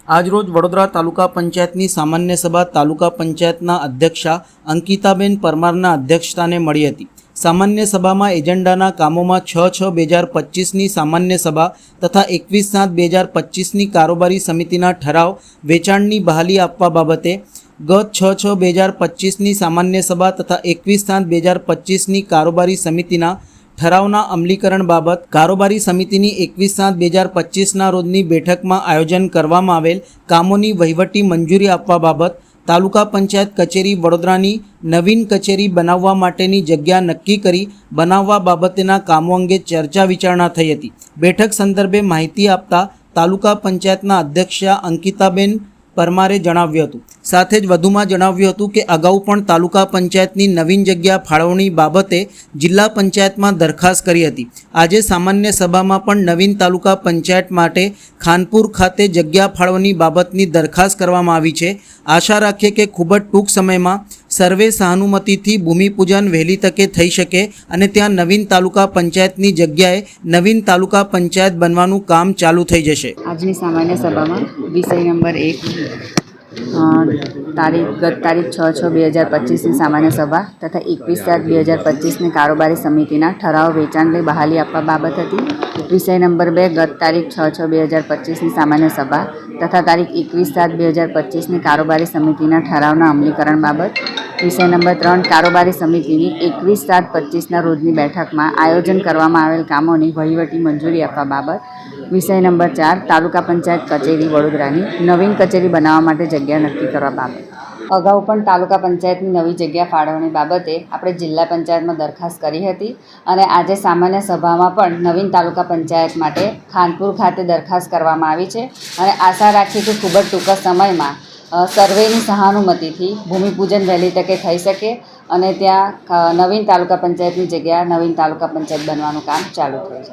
આજરોજ વડોદરા તાલુકા પંચાયતની સામાન્ય સભા તાલુકા પંચાયતના અધ્યક્ષા અંકિતાબેન પરમારના અધ્યક્ષસ્થાને મળી હતી। સામાન્ય સભામાં એજન્ડાના કામોમાં 6/6/2025ની સામાન્ય સભા તથા 21/7/2025ની કારોબારી સમિતિના ઠરાવ વેચાણની બહાલી આપવા બાબતે, ગત 6/6/2025ની સામાન્ય સભા તથા 21/7/2025ની કારોબારી સમિતિના ઠરાવના અમલીકરણ બાબત કારોબારી સમિતિની 21/7/2025ના રોજની બેઠકમાં આયોજન કરવામાં આવેલ કામોની વહીવટી મંજૂરી આપવા બાબત, તાલુકા પંચાયત કચેરી વડોદરાની નવીન કચેરી બનાવવા માટેની જગ્યા નક્કી કરી બનાવવા બાબતેના કામો અંગે ચર્ચા વિચારણા થઈ હતી। બેઠક સંદર્ભે માહિતી આપતા તાલુકા પંચાયતના અધ્યક્ષા અંકિતાબેન પરમારે જણાવ્યું હતું। સાથે જ વધુમાં જણાવ્યું હતું કે અગાઉ પણ તાલુકા પંચાયતની નવીન જગ્યા ફાળવણી બાબતે જિલ્લા પંચાયતમાં દરખાસ્ત કરી હતી। આજે સામાન્ય સભામાં પણ નવીન તાલુકા પંચાયત માટે ખાનપુર ખાતે જગ્યા ફાળવણી બાબતની દરખાસ્ત કરવામાં આવી છે। આશા રાખીએ કે ખૂબ જ ટૂંક સમયમાં સર્વે સહાનુમતિથી ભૂમિપૂજન વહેલી તકે થઈ શકે અને ત્યાં નવીન તાલુકા પંચાયતની જગ્યાએ નવીન તાલુકા પંચાયત બનવાનું કામ ચાલુ થઈ જશે। આજની સામાન્ય સભામાં વિષય નંબર 1 ગત તારીખ 6/6/2025ની સામાન્ય સભા તથા 21/7/2025ની કારોબારી સમિતિના ઠરાવ વેચાણની બહાલી આપવા બાબત હતી। વિષય નંબર 2 ગત તારીખ 6/6/2025ની સામાન્ય સભા તથા તારીખ 21/7/2025ની કારોબારી સમિતિના ઠરાવના અમલીકરણ બાબત। વિષય નંબર 3 કારોબારી સમિતિની 21/7/25ના રોજની બેઠકમાં આયોજન કરવામાં આવેલ કામોની વહીવટી મંજૂરી આપવા બાબત। વિષય નંબર 4 તાલુકા પંચાયત કચેરી વડોદરાની નવીન કચેરી બનાવવા માટે જગ્યા નક્કી કરવા બાબત। અગાઉ પણ તાલુકા પંચાયતની નવી જગ્યા ફાળવણી બાબતે આપણે જિલ્લા પંચાયતમાં દરખાસ્ત કરી હતી અને આજે સામાન્ય સભામાં પણ નવીન તાલુકા પંચાયત માટે ખાનપુર ખાતે દરખાસ્ત કરવામાં આવી છે અને આશા રાખીએ કે ખૂબ જ ટૂંક સમયમાં સર્વેની સહાનુમતિથી ભૂમિપૂજન વહેલી તકે થઈ શકે અને ત્યાં નવીન તાલુકા પંચાયતની જગ્યા નવીન તાલુકા પંચાયત બનવાનું કામ ચાલુ થઈ જાય।